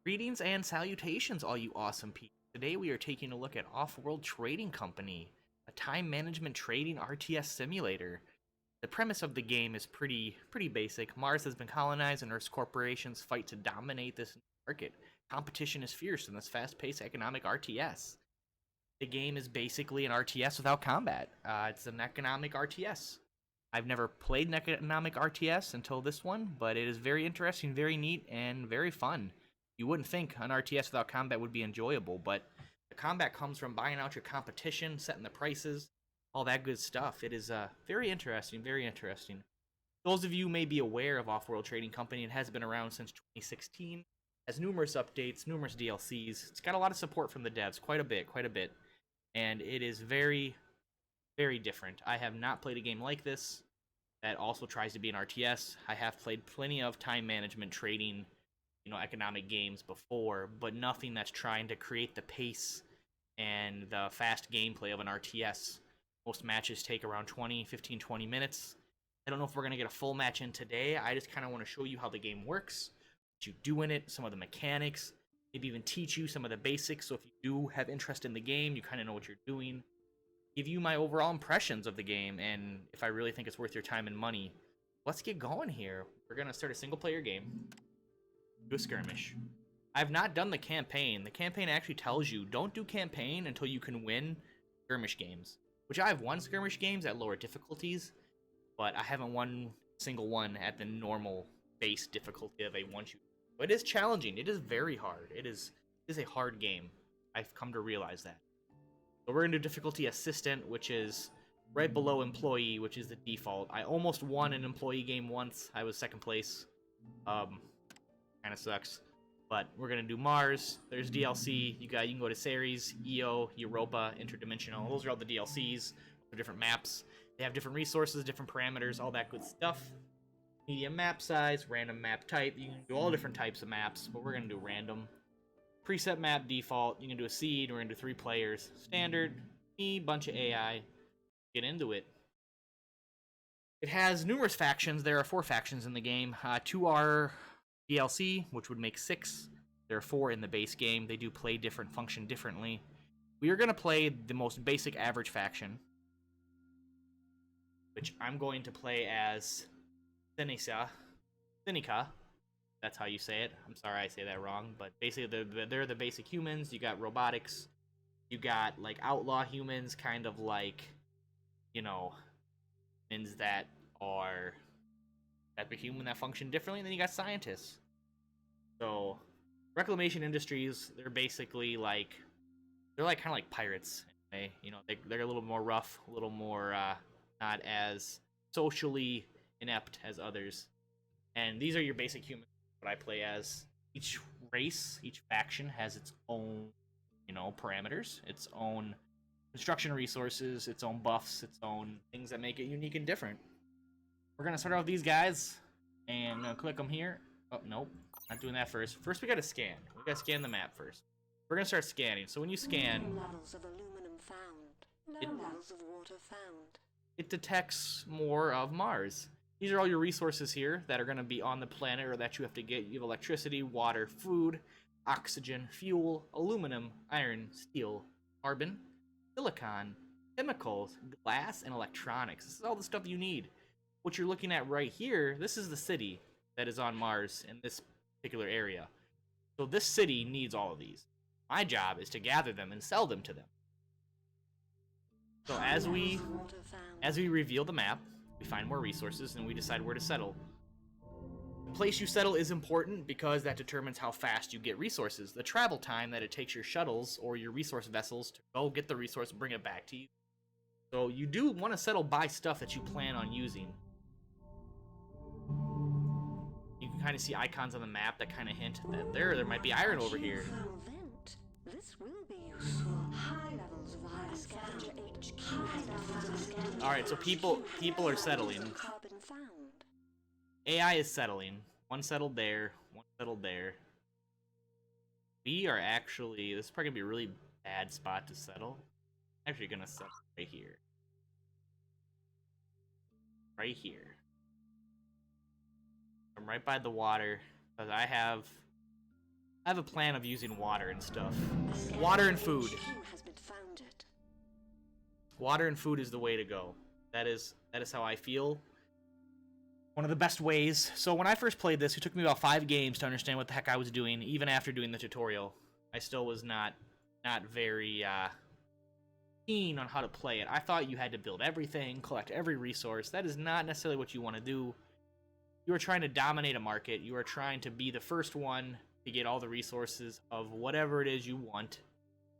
Greetings and salutations, all you awesome people. Today we are taking a look at Off-World Trading Company, a time management trading RTS simulator. The premise of the game is pretty basic. Mars has been colonized and Earth's corporations fight to dominate this market. Competition is fierce in this fast-paced economic RTS. The game is basically an RTS without combat. It's an economic RTS. I've never played an economic RTS until this one, but it is very interesting, very neat, and very fun. You wouldn't think an RTS without combat would be enjoyable, but the combat comes from buying out your competition, setting the prices, all that good stuff. It is very interesting, very interesting. Those of you may be aware of Off-World Trading Company. It has been around since 2016, has numerous updates, numerous DLCs. It's got a lot of support from the devs, quite a bit, and it is very different. I have not played a game like this that also tries to be an RTS. I have played plenty of time management trading, economic games before, but nothing that's trying to create the pace and the fast gameplay of an RTS. Most matches take around 20 minutes. I don't know if we're going to get a full match in today. I just kind of want to show you how the game works, what you do in it, some of the mechanics, maybe even teach you some of the basics, so if you do have interest in the game, you kind of know what you're doing. Give you my overall impressions of the game, and if I really think it's worth your time and money. Let's get going here. We're going to start a single-player game. Do a skirmish. I've not done the campaign. The campaign actually tells you don't do campaign until you can win skirmish games, which I've won skirmish games at lower difficulties, but I haven't won a single one at the normal base difficulty that they want you. But it is challenging. It is very hard. It is a hard game. I've come to realize that. So we're going to do difficulty assistant, which is right below employee, which is the default. I almost won an employee game once. I was second place. Kind of sucks. But we're going to do Mars. There's DLC. You can go to Ceres, Io, Europa, Interdimensional. Those are all the DLCs. They're different maps. They have different resources, different parameters, all that good stuff. Medium map size, random map type. You can do all different types of maps, but we're going to do random. Preset map default. You can do a seed. We're going to do 3 players. Standard. Me, bunch of AI. Get into it. It has numerous factions. There are 4 factions in the game. 2 are DLC, which would make 6. There are 4 in the base game. They do play different, function differently. We are going to play the most basic average faction, which I'm going to play as Seneca. That's how you say it. I'm sorry I say that wrong, but basically they're the basic humans. You got robotics. You got like outlaw humans, kind of like, humans that are type of human that function differently. And then you got scientists. So reclamation industries, they're basically like kind of like pirates. They're a little more rough, a little more not as socially inept as others. And these are your basic humans. What I play as. Each race, each faction has its own, parameters, its own construction resources, its own buffs, its own things that make it unique and different. We're gonna start off with these guys, and I'm gonna click them here. Oh, nope, not doing that first. First, we gotta scan. We gotta scan the map first. We're gonna start scanning. So when you scan, levels of aluminum found. Low levels of water found. It detects more of Mars. These are all your resources here that are going to be on the planet or that you have to get. You have electricity, water, food, oxygen, fuel, aluminum, iron, steel, carbon, silicon, chemicals, glass, and electronics. This is all the stuff you need. What you're looking at right here, this is the city that is on Mars in this particular area. So this city needs all of these. My job is to gather them and sell them to them. So as we reveal the map, we find more resources and we decide where to settle. The place you settle is important because that determines how fast you get resources. The travel time that it takes your shuttles or your resource vessels to go get the resource and bring it back to you. So you do want to settle by stuff that you plan on using. You can kind of see icons on the map that kind of hint that there might be iron over here. This will be useful. High levels of iron scavenger HQ. Alright, so people are settling. AI is settling. One settled there, one settled there. We are actually, this is probably gonna be a really bad spot to settle. I'm actually gonna settle right here. Right here. I'm right by the water, because I have I have a plan of using water and stuff. A Water and scavenger food. HQ has been founded. Water and food is the way to go. That is how I feel. One of the best ways. So when I first played this, it took me about 5 games to understand what the heck I was doing, even after doing the tutorial. I still was not very keen on how to play it. I thought you had to build everything, collect every resource. That is not necessarily what you want to do. You are trying to dominate a market. You are trying to be the first one to get all the resources of whatever it is you want.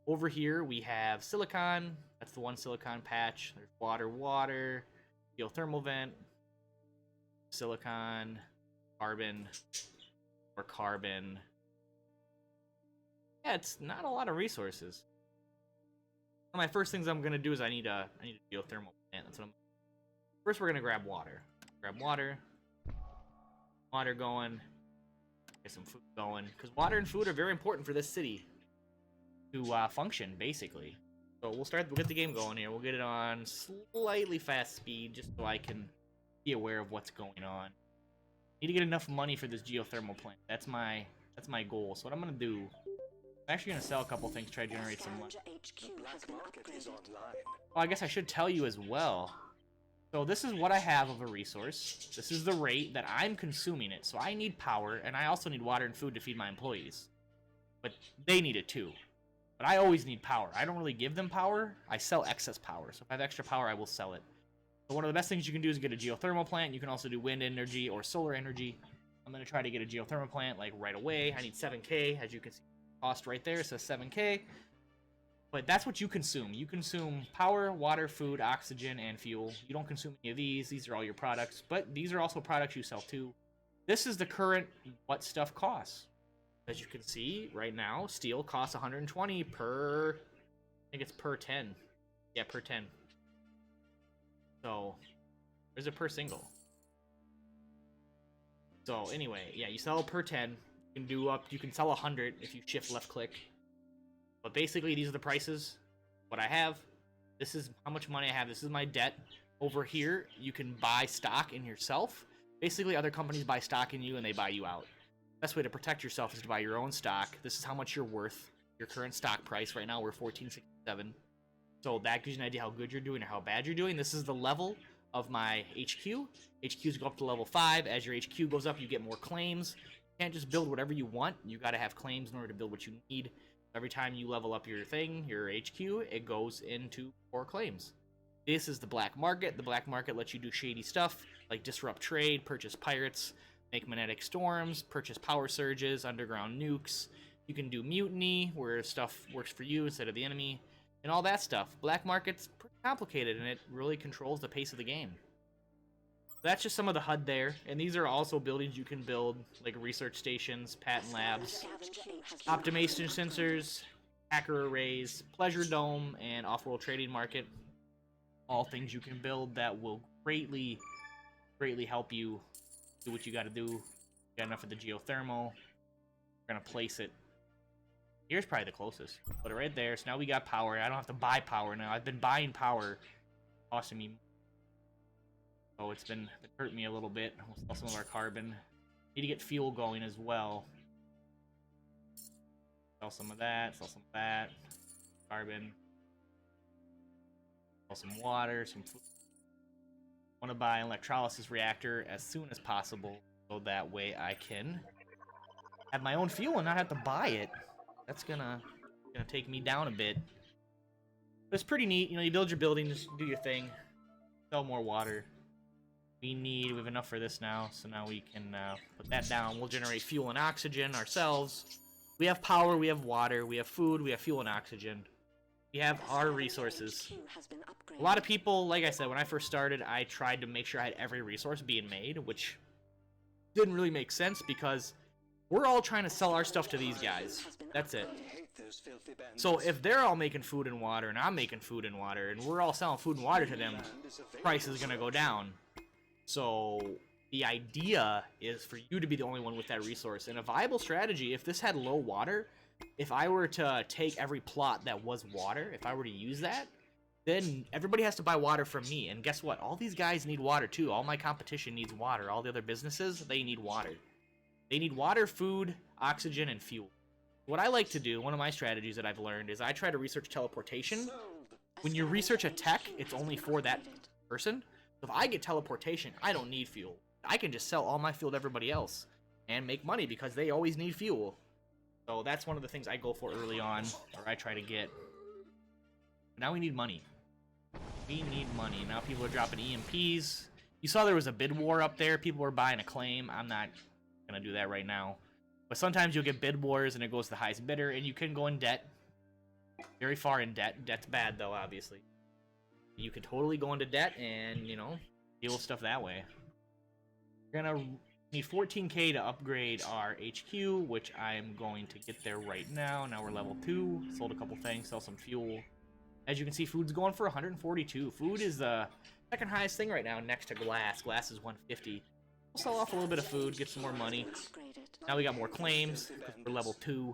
Over here, we have silicon. That's the one silicon patch. There's water, geothermal vent, silicon, carbon, or carbon. Yeah, it's not a lot of resources. One of my first things I'm gonna do is I need a geothermal plant. That's what I'm. First, we're gonna grab water. Grab water. Water going. Get some food going, because water and food are very important for this city to function, basically. So we'll get the game going here. We'll get it on slightly fast speed, just so I can be aware of what's going on. Need to get enough money for this geothermal plant. That's my goal. So what I'm gonna do, I'm actually gonna sell a couple things, try to generate some money. Scavenger HQ has been upgraded. Oh, I guess I should tell you as well. So this is what I have of a resource. This is the rate that I'm consuming it. So I need power, and I also need water and food to feed my employees. But they need it too. But I always need power. I don't really give them power. I sell excess power. So if I have extra power, I will sell it. So one of the best things you can do is get a geothermal plant. You can also do wind energy or solar energy. I'm going to try to get a geothermal plant like right away. I need 7K. As you can see, cost right there says 7K. But that's what you consume. You consume power, water, food, oxygen, and fuel. You don't consume any of these. These are all your products. But these are also products you sell too. This is the current what stuff costs. As you can see, right now, steel costs 120 per... I think it's per 10. Yeah, per 10. So, there's a per single. So, anyway, yeah, you sell per 10. You can sell 100 if you shift left click. But basically, these are the prices. What I have. This is how much money I have. This is my debt. Over here, you can buy stock in yourself. Basically, other companies buy stock in you and they buy you out. Best way to protect yourself is to buy your own stock. This is how much you're worth. Your current stock price right now, we're 1467. So that gives you an idea how good you're doing or how bad you're doing. This is the level of my HQ. HQs go up to level 5. As your HQ goes up, you get more claims. You can't just build whatever you want. You got to have claims in order to build what you need. Every time you level up your thing, your HQ, it goes into more claims. This is the black market. The black market lets you do shady stuff like disrupt trade, purchase pirates, make magnetic storms, purchase power surges, underground nukes. You can do mutiny, where stuff works for you instead of the enemy, and all that stuff. Black market's pretty complicated, and it really controls the pace of the game. That's just some of the HUD there, and these are also buildings you can build, like research stations, patent labs, Scavenger HQ has been optimization sensors, hacker arrays, pleasure dome, and off-world trading market. All things you can build that will greatly help you do what you got to do. Got enough of the geothermal. We're gonna place it. Here's probably the closest. Put it right there. So now we got power. I don't have to buy power now. I've been buying power, costing me. So it's been hurting me a little bit. We'll sell some of our carbon. Need to get fuel going as well. Sell some of that. Sell some of that. Carbon. Sell some water. Some food. Want to buy an electrolysis reactor as soon as possible, so that way I can have my own fuel and not have to buy it. That's gonna take me down a bit. But it's pretty neat. You know, you build your buildings, do your thing, sell more water. We have enough for this now, so now we can put that down. We'll generate fuel and oxygen ourselves. We have power, we have water, we have food, we have fuel and oxygen. We have our resources. HQ has been upgraded. A lot of people, like I said, when I first started, I tried to make sure I had every resource being made, which didn't really make sense because we're all trying to sell our stuff to these guys. That's it. So if they're all making food and water, and I'm making food and water, and we're all selling food and water to them, price is going to go down. So the idea is for you to be the only one with that resource. And a viable strategy, if this had low water, if I were to take every plot that was water, if I were to use that, then everybody has to buy water from me. And guess what? All these guys need water too. All my competition needs water. All the other businesses, they need water. They need water, food, oxygen, and fuel. What I like to do, one of my strategies that I've learned, is I try to research teleportation. When you research a tech, it's only for that person. So if I get teleportation, I don't need fuel. I can just sell all my fuel to everybody else and make money because they always need fuel. So that's one of the things I go for early on, or I try to get. Now we need money. We need money. Now people are dropping EMPs. You saw there was a bid war up there. People were buying a claim. I'm not going to do that right now. But sometimes you'll get bid wars and it goes to the highest bidder, and you can go in debt. Very far in debt. Debt's bad, though, obviously. You could totally go into debt and, you know, deal with stuff that way. We're going to need 14k to upgrade our HQ, which I'm going to get there right now. Now we're level 2. Sold a couple things, sell some fuel. As you can see, food's going for 142. Food is the second highest thing right now next to glass. Glass is 150. We'll sell off a little bit of food, get some more money. Now we got more claims because we're level 2. We're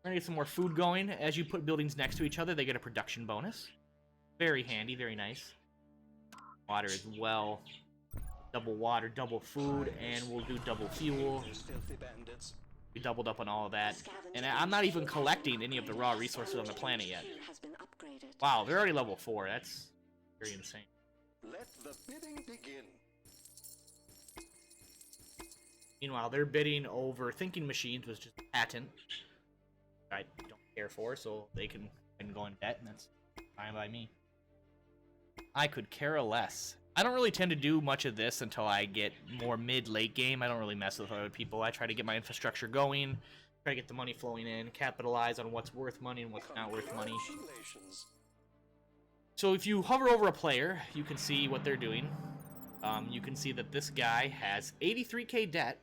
gonna get some more food going. As you put buildings next to each other, they get a production bonus. Very handy, very nice. Water as well. Double water, double food, and we'll do double fuel. We doubled up on all of that. And I'm not even collecting any of the raw resources on the planet yet. Wow, they're already level 4. That's very insane. Let the bidding begin. Meanwhile, they're bidding over thinking machines, was just a patent I don't care for, so they can go in debt, and that's fine by me. I could care less. I don't really tend to do much of this until I get more mid-late game. I don't really mess with other people. I try to get my infrastructure going, try to get the money flowing in, capitalize on what's worth money and what's not worth money. So if you hover over a player, you can see what they're doing. You can see that this guy has 83k debt.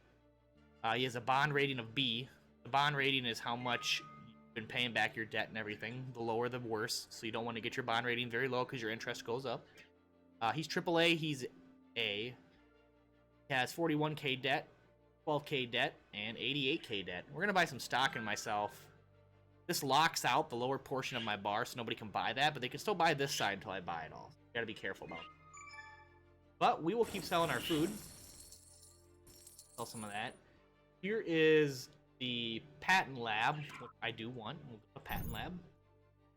He has a bond rating of B. The bond rating is how much you've been paying back your debt and everything. The lower, the worse. So you don't want to get your bond rating very low because your interest goes up. He's AAA. He's A. He has 41k debt, 12k debt, and 88k debt. We're going to buy some stock in myself. This locks out the lower portion of my bar, so nobody can buy that, but they can still buy this side until I buy it all. You gotta be careful about it. But we will keep selling our food. Sell some of that. Here is the patent lab, which I do want. We'll do a patent lab.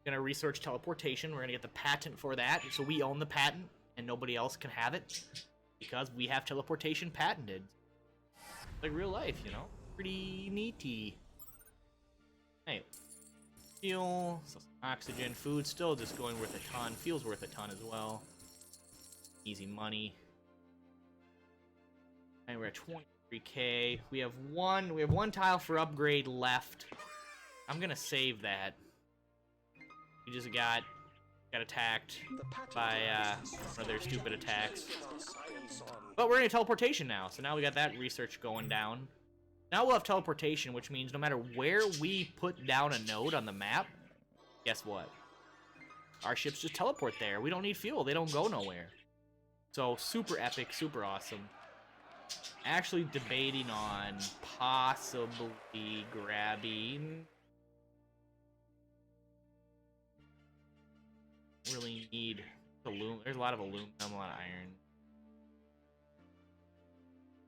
Gonna research teleportation. We're gonna get the patent for that, so we own the patent, and nobody else can have it, because we have teleportation patented. Like real life, you know? Pretty neaty. Hey. Fuel, so some oxygen, food, still just going worth a ton. Fuel's worth a ton as well. Easy money. And we're at 23k. We have one tile for upgrade left. I'm gonna save that. We just got attacked by one of their stupid attacks. But we're in teleportation now, so now we got that research going down. Now we'll have teleportation, which means no matter where we put down a node on the map, guess what? Our ships just teleport there. We don't need fuel. They don't go nowhere. So, super epic, super awesome. Actually debating on possibly grabbing... Really need aluminum. There's a lot of aluminum, a lot of iron.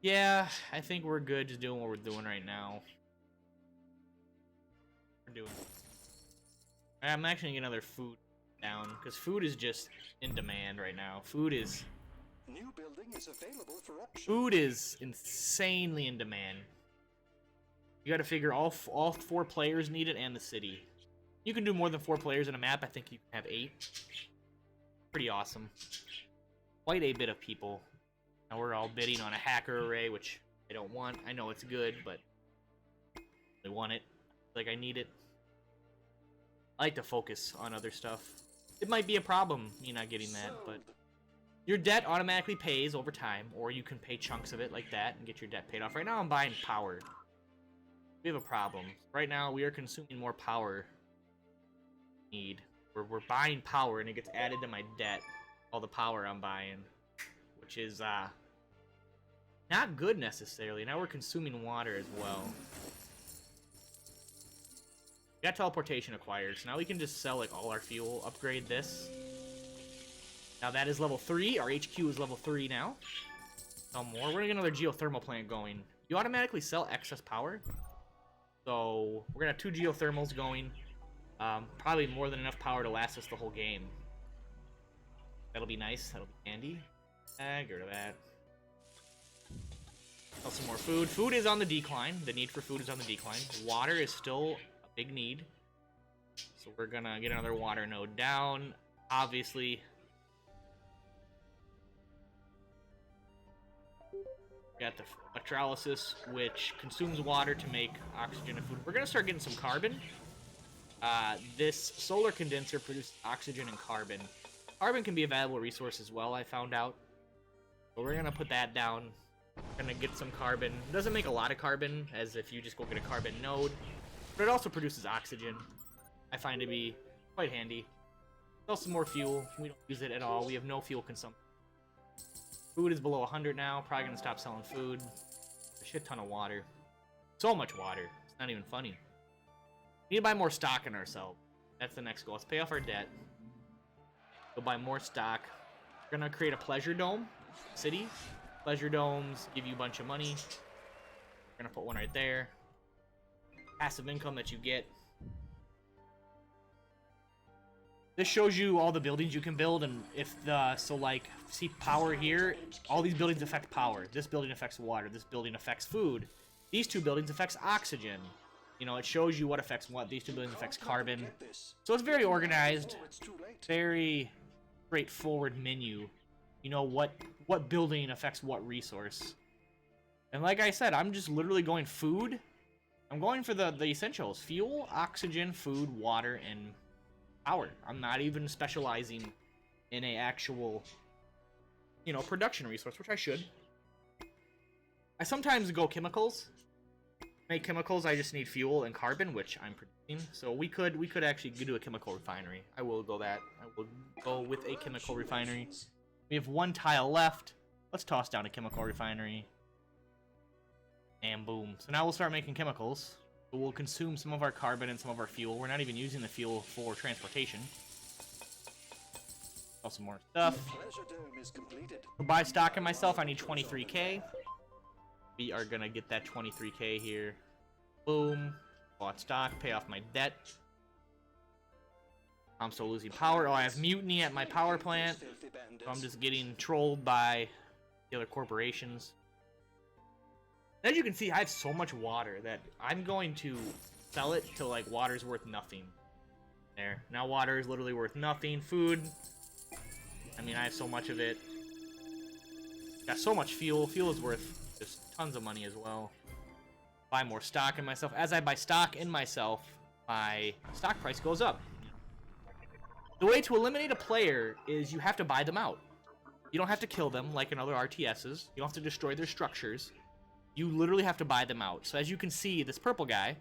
Yeah, I think we're good just doing what we're doing right now. We're doing. I'm actually gonna get another food down because food is just in demand right now. Food is. New building is available for auction. Food is insanely in demand. You got to figure all 4 players need it and the city. You can do more than 4 players in a map. I think you can have 8. Pretty awesome. Quite a bit of people. Now we're all bidding on a hacker array, which I don't want. I know it's good, but I want it. Like I need it. I like to focus on other stuff. It might be a problem, me not getting that, but your debt automatically pays over time, or you can pay chunks of it like that and get your debt paid off. Right now I'm buying power. We have a problem. Right now we are consuming more power. We're buying power and it gets added to my debt. All the power I'm buying. Which is not good necessarily. Now we're consuming water as well. We got teleportation acquired, so now we can just sell like all our fuel, upgrade this. Now that is level 3. Our HQ is level 3 now. Sell more. We're gonna get another geothermal plant going. You automatically sell excess power. So we're gonna have 2 geothermals going. Probably more than enough power to last us the whole game. That'll be nice. That'll be handy. Get rid of that. Sell some more food. Food is on the decline. The need for food is on the decline. Water is still a big need. So we're gonna get another water node down. Obviously. We got the electrolysis, which consumes water to make oxygen and food. We're gonna start getting some carbon. This solar condenser produces oxygen and carbon. Carbon can be a valuable resource as well, I found out. But we're gonna put that down. We're gonna get some carbon. It doesn't make a lot of carbon, as if you just go get a carbon node. But it also produces oxygen. I find to be quite handy. Sell some more fuel. We don't use it at all. We have no fuel consumption. Food is below 100 now. Probably gonna stop selling food. A shit ton of water. So much water. It's not even funny. We need to buy more stock in ourselves. That's the next goal. Let's pay off our debt. Go buy more stock. We're gonna create a pleasure dome city. Pleasure domes give you a bunch of money. We're gonna put one right there. Passive income that you get. This shows you all the buildings you can build, and if the, so like, see power here, all these buildings affect power. This building affects water, this building affects food. These 2 buildings affects oxygen. You know, it shows you what affects what. These 2 buildings affects carbon. So it's very organized, very straightforward menu. You know what building affects what resource. And like I said, I'm just literally going food. I'm going for the essentials. Fuel, oxygen, food, water, and power. I'm not even specializing in a actual, you know, production resource, which I should. I sometimes go chemicals. Make chemicals, I just need fuel and carbon, which I'm producing. So we could actually do a chemical refinery. I will go that. I will go with a chemical refinery. We have 1 tile left. Let's toss down a chemical refinery. And boom. So now we'll start making chemicals. We'll consume some of our carbon and some of our fuel. We're not even using the fuel for transportation. Sell some more stuff. To buy stock in myself, I need 23k. We are gonna get that 23k here. Boom. Bought stock, pay off my debt. I'm still losing power. Oh, I have mutiny at my power plant. So I'm just getting trolled by the other corporations. As you can see, I have so much water that I'm going to sell it till like water's worth nothing. There. Now water is literally worth nothing. Food. I mean, I have so much of it. Got so much fuel. Fuel is worth just tons of money as well. Buy more stock in myself. As I buy stock in myself, my stock price goes up. The way to eliminate a player is you have to buy them out. You don't have to kill them like in other RTSs. You don't have to destroy their structures. You literally have to buy them out. So as you can see, this purple guy,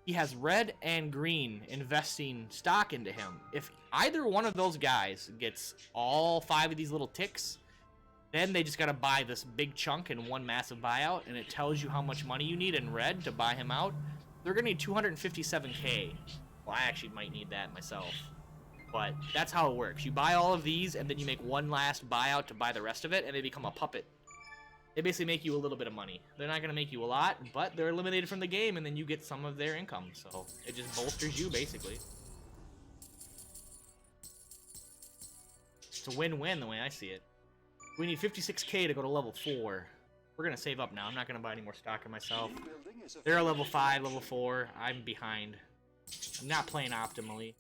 he has red and green investing stock into him. If either one of those guys gets all 5 of these little ticks, then they just gotta buy this big chunk in one massive buyout, and it tells you how much money you need in red to buy him out. They're gonna need 257k. Well, I actually might need that myself. But that's how it works. You buy all of these, and then you make one last buyout to buy the rest of it, and they become a puppet. They basically make you a little bit of money. They're not gonna make you a lot, but they're eliminated from the game, and then you get some of their income. So it just bolsters you, basically. It's a win-win the way I see it. We need 56k to go to level 4. We're gonna save up now. I'm not gonna buy any more stock in myself. They're a level 5, level 4. I'm behind. I'm not playing optimally.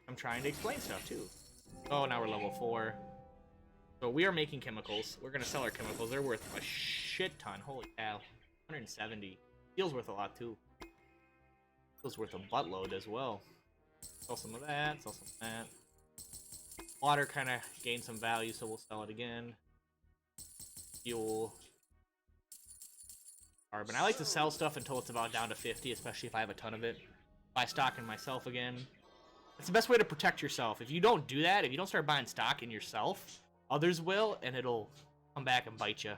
I'm trying to explain stuff too. Oh, now we're level 4. So we are making chemicals. We're gonna sell our chemicals. They're worth a shit ton. Holy cow. 170. Steel's worth a lot too. Steel's worth a buttload as well. Sell some of that. Sell some of that. Water kind of gained some value, so we'll sell it again. Fuel. Carbon. I like to sell stuff until it's about down to 50, especially if I have a ton of it. Buy stock in myself again. It's the best way to protect yourself. If you don't do that, if you don't start buying stock in yourself, others will, and it'll come back and bite you,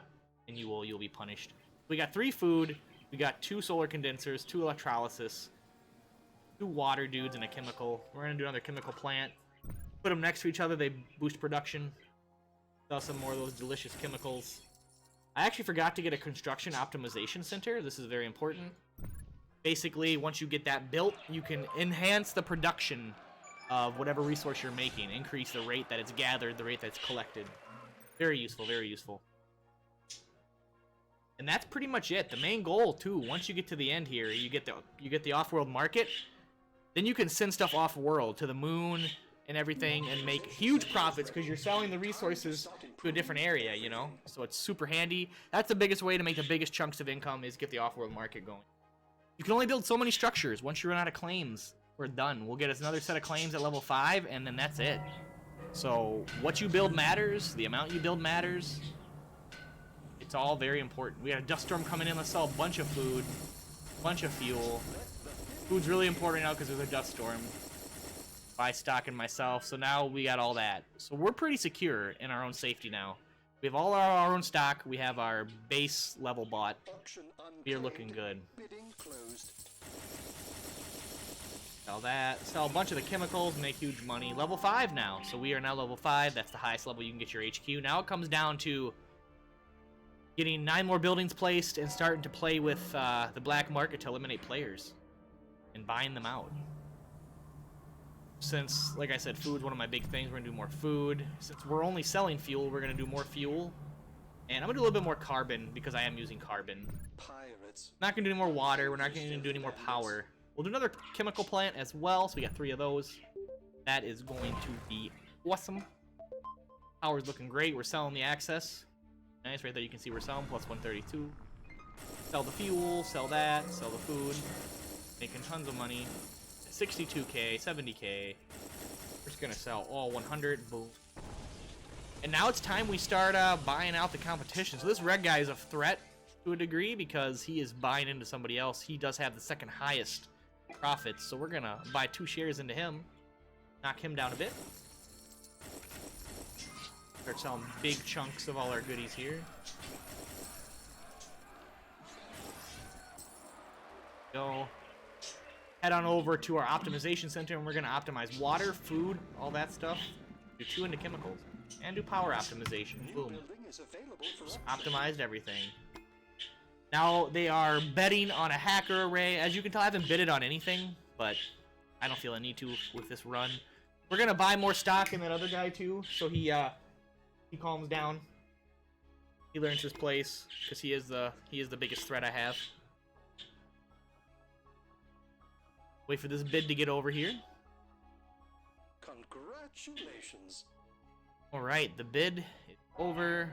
and you'll be punished. We got 3 food, we got 2 solar condensers, 2 electrolysis, 2 water dudes, and a chemical. We're gonna do another chemical plant. Put them next to each other, they boost production. Sell some more of those delicious chemicals. I actually forgot to get a construction optimization center. This is very important. Basically, once you get that built, you can enhance the production of whatever resource you're making, increase the rate that it's gathered, the rate that it's collected. Very useful, very useful. And that's pretty much it. The main goal too, once you get to the end here, you get the off-world market, then you can send stuff off-world to the moon and everything and make huge profits because you're selling the resources to a different area, you know? So it's super handy. That's the biggest way to make the biggest chunks of income, is get the off-world market going. You can only build so many structures. Once you run out of claims, we're done. We'll get us another set of claims at level 5, and then that's it. So what you build matters. The amount you build matters. It's all very important. We got a dust storm coming in. Let's sell a bunch of food, a bunch of fuel. Food's really important now because there's a dust storm. Buy stock in myself. So now we got all that. So we're pretty secure in our own safety now. We have all our own stock. We have our base level bought. We are looking good. Sell that. Sell a bunch of the chemicals. Make huge money. Level 5 now. So we are now level 5. That's the highest level you can get your HQ. Now it comes down to getting 9 more buildings placed and starting to play with the black market to eliminate players and buying them out. Since, like I said, food's one of my big things, we're gonna do more food. Since we're only selling fuel, we're gonna do more fuel. And I'm gonna do a little bit more carbon because I am using carbon. Not gonna do any more water, we're not gonna do any more power. We'll do another chemical plant as well, so we got 3 of those. That is going to be awesome. Power's looking great, we're selling the access. Nice, right there you can see we're selling, plus 132. Sell the fuel, sell that, sell the food. Making tons of money. 62k, 70k. We're just gonna sell all 100, boom. And now it's time we start buying out the competition. So this red guy is a threat to a degree because he is buying into somebody else. He does have the second highest profits, so we're gonna buy 2 shares into him. Knock him down a bit. Start selling big chunks of all our goodies here. Go. Head on over to our optimization center and we're going to optimize water, food, all that stuff. Do 2 into chemicals. And do power optimization. Boom. Just optimized everything. Now they are betting on a hacker array. As you can tell, I haven't bidded on anything, but I don't feel I need to with this run. We're going to buy more stock in that other guy too, so he calms down. He learns his place because he is the biggest threat I have. Wait for this bid to get over here. Congratulations. Alright, the bid is over.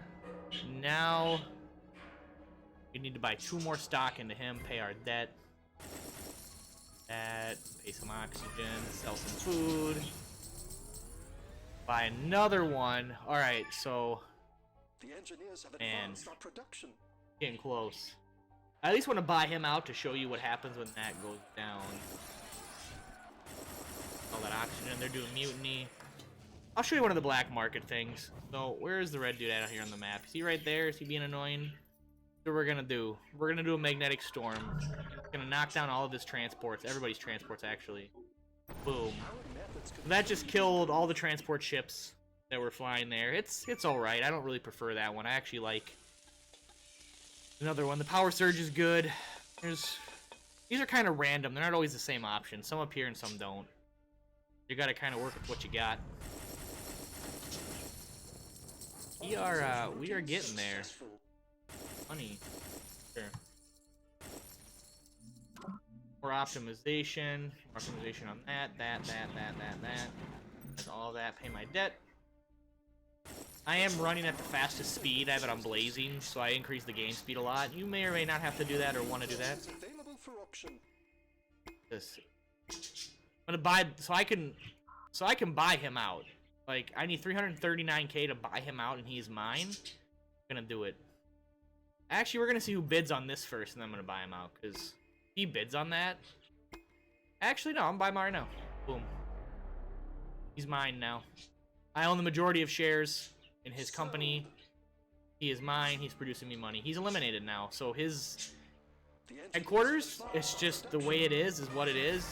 Now we need to buy 2 more stock into him, pay our debt. That, pay some oxygen, sell some food. Buy another one. Alright, so The engineers have man, advanced our production. getting close. I at least want to buy him out to show you what happens when that goes down. All that oxygen, they're doing mutiny. I'll show you one of the black market things. So, where is the red dude out here on the map? Is he right there? Is he being annoying? So we're gonna do. We're gonna do a magnetic storm. It's gonna knock down all of his transports. Everybody's transports, actually. Boom. That just killed all the transport ships that were flying there. It's alright. I don't really prefer that one. I actually like another one. The power surge is good. These are kind of random. They're not always the same option. Some appear and some don't. You gotta kind of work with what you got. We are getting there. Money. Sure. More optimization. Optimization on that. That's all that. Pay my debt. I am running at the fastest speed. I have it on blazing, so I increase the game speed a lot. You may or may not have to do that or want to do that. Available for option. This. I'm gonna buy so I can buy him out. Like, I need 339k to buy him out and he's mine. I'm gonna do it. Actually, we're gonna see who bids on this first and then I'm gonna buy him out, because he bids on that. Actually, no, I'm buying him right now. Boom. He's mine now. I own the majority of shares in his company. He is mine. He's producing me money. He's eliminated now, so his headquarters, it's just the way it is what it is.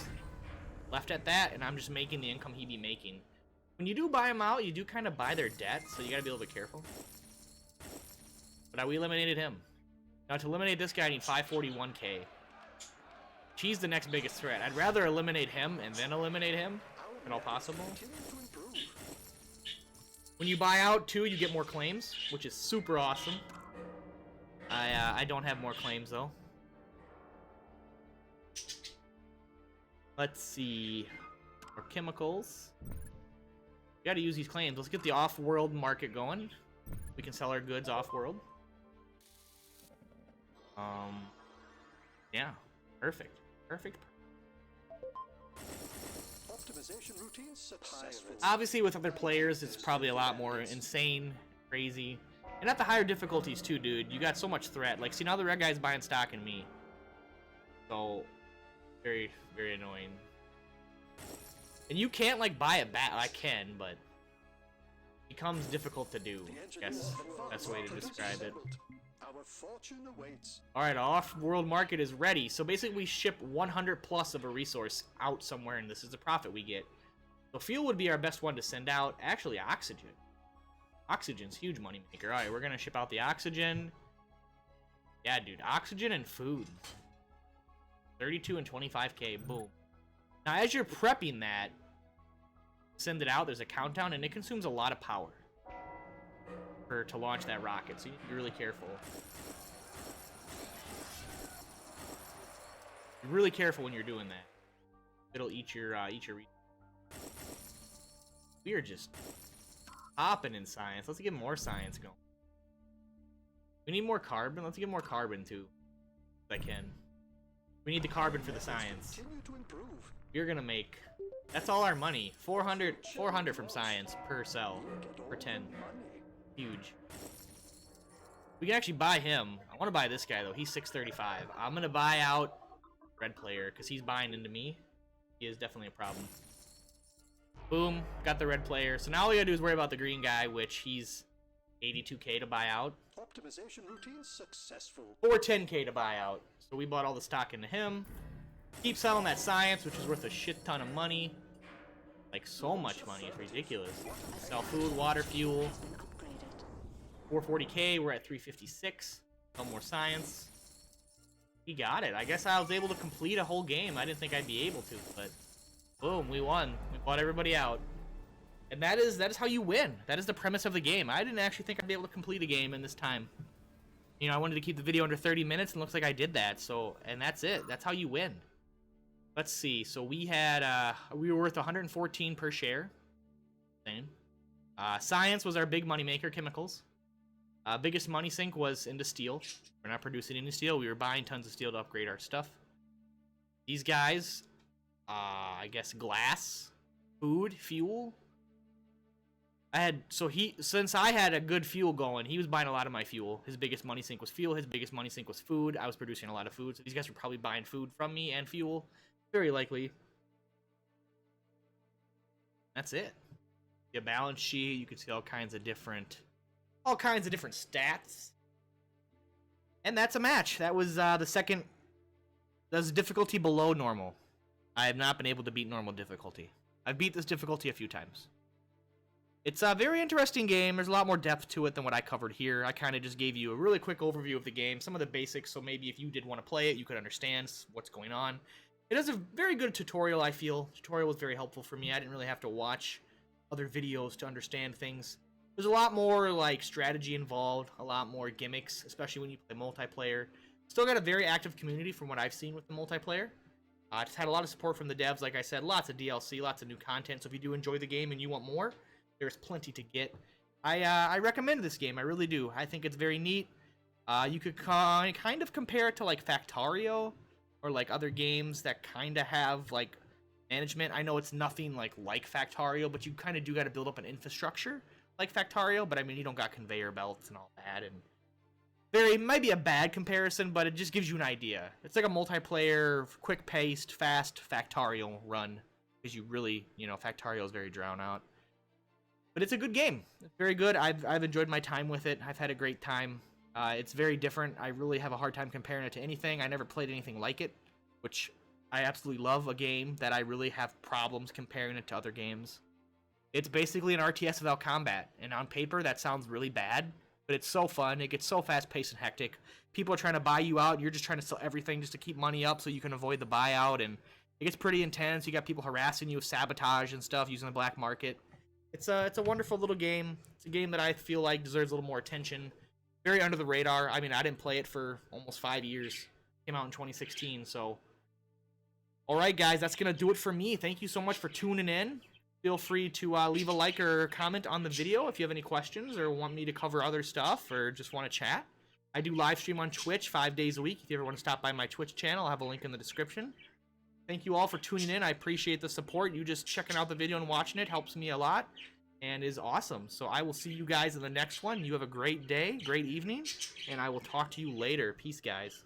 Left at that, and I'm just making the income he be making. When you do buy them out, you do kind of buy their debt, so you gotta be a little bit careful. But we eliminated him. Now to eliminate this guy, I need 541k. He's the next biggest threat. I'd rather eliminate him and then eliminate him, if at all possible. Continue to improve. When you buy out too, you get more claims, which is super awesome. I don't have more claims though. Let's see. More chemicals. We gotta use these claims. Let's get the off-world market going. We can sell our goods off-world. Yeah. Perfect. Perfect. Optimization routine successful. Obviously, with other players, it's probably a lot more insane, crazy. And at the higher difficulties too, dude. You got so much threat. Like, see, now the red guy's buying stock in me. So, very, very annoying. And you can't, like, buy it back. I can, but it becomes difficult to do. I guess that's the way to describe it. Our fortune awaits. Alright, our off-world market is ready. So basically, we ship 100 plus of a resource out somewhere, and this is the profit we get. So fuel would be our best one to send out. Actually, oxygen. Oxygen's huge money maker. Alright, we're gonna ship out the oxygen. Yeah, dude, oxygen and food. 32 and 25k, boom. Now, as you're prepping that, send it out, there's a countdown, and it consumes a lot of power to launch that rocket, so you need to be really careful. Be really careful when you're doing that. It'll eat your We are just hopping in science. Let's get more science going. We need more carbon. Let's get more carbon too. If I can. We need the carbon for the science. Continue to improve. You're gonna make. That's all our money. 400 from science per cell. Per 10. Huge. We can actually buy him. I want to buy this guy though. He's 635. I'm gonna buy out red player because he's buying into me. He is definitely a problem. Boom, got the red player. So now all we gotta do is worry about the green guy, which he's 82k to buy out. Optimization routine successful. Or 10k to buy out. So we bought all the stock into him. Keep selling that science, which is worth a shit ton of money. Like so much money, it's ridiculous. Sell food, water, fuel. 440k, we're at 356. No more science. He got it. I guess I was able to complete a whole game. I didn't think I'd be able to, but boom, we won. We bought everybody out. And that is how you win. That is the premise of the game. I didn't actually think I'd be able to complete a game in this time. You know, I wanted to keep the video under 30 minutes, and it looks like I did that. So, and that's it. That's how you win. Let's see. So we had, we were worth 114 per share. Same. Science was our big money maker, chemicals. Biggest money sink was into steel. We're not producing any steel. We were buying tons of steel to upgrade our stuff. These guys, I guess glass, food, fuel. Since I had a good fuel going, he was buying a lot of my fuel. His biggest money sink was fuel. His biggest money sink was food. I was producing a lot of food. So these guys were probably buying food from me and fuel. Very likely. That's it. Your balance sheet, you can see all kinds of different stats. And that's a match. That was the second. That was difficulty below normal. I have not been able to beat normal difficulty. I've beat this difficulty a few times. It's a very interesting game. There's a lot more depth to it than what I covered here. I kind of just gave you a really quick overview of the game, some of the basics, so maybe if you did want to play it, you could understand what's going on. It has a very good tutorial, I feel. The tutorial was very helpful for me. I didn't really have to watch other videos to understand things. There's a lot more like strategy involved, a lot more gimmicks, especially when you play multiplayer. Still got a very active community from what I've seen with the multiplayer. Just had a lot of support from the devs, like I said, lots of DLC, lots of new content. So if you do enjoy the game and you want more, there's plenty to get. I recommend this game, I really do. I think it's very neat. You could kind of compare it to like Factorio or like other games that kind of have like management. I know it's nothing like Factorio, but you kind of do got to build up an infrastructure like Factorio, but I mean, you don't got conveyor belts and all that, and might be a bad comparison, but it just gives you an idea. It's like a multiplayer, quick-paced, fast Factorio run, because you really, Factorio is very drawn out. But it's a good game. It's very good. I've enjoyed my time with it. I've had a great time. It's very different. I really have a hard time comparing it to anything. I never played anything like it, which I absolutely love, a game that I really have problems comparing it to other games. It's basically an RTS without combat, and on paper that sounds really bad, but it's so fun. It gets so fast-paced and hectic. People are trying to buy you out, and you're just trying to sell everything just to keep money up so you can avoid the buyout, and it gets pretty intense. You got people harassing you with sabotage and stuff using the black market. It's a wonderful little game. It's a game that I feel like deserves a little more attention. Very under the radar. I mean, I didn't play it for almost 5 years. Came out in 2016, so. All right, guys, that's going to do it for me. Thank you so much for tuning in. Feel free to leave a like or comment on the video if you have any questions or want me to cover other stuff or just want to chat. I do live stream on Twitch 5 days a week. If you ever want to stop by my Twitch channel, I'll have a link in the description. Thank you all for tuning in. I appreciate the support. You just checking out the video and watching it helps me a lot and is awesome. So I will see you guys in the next one. You have a great day, great evening, and I will talk to you later. Peace, guys.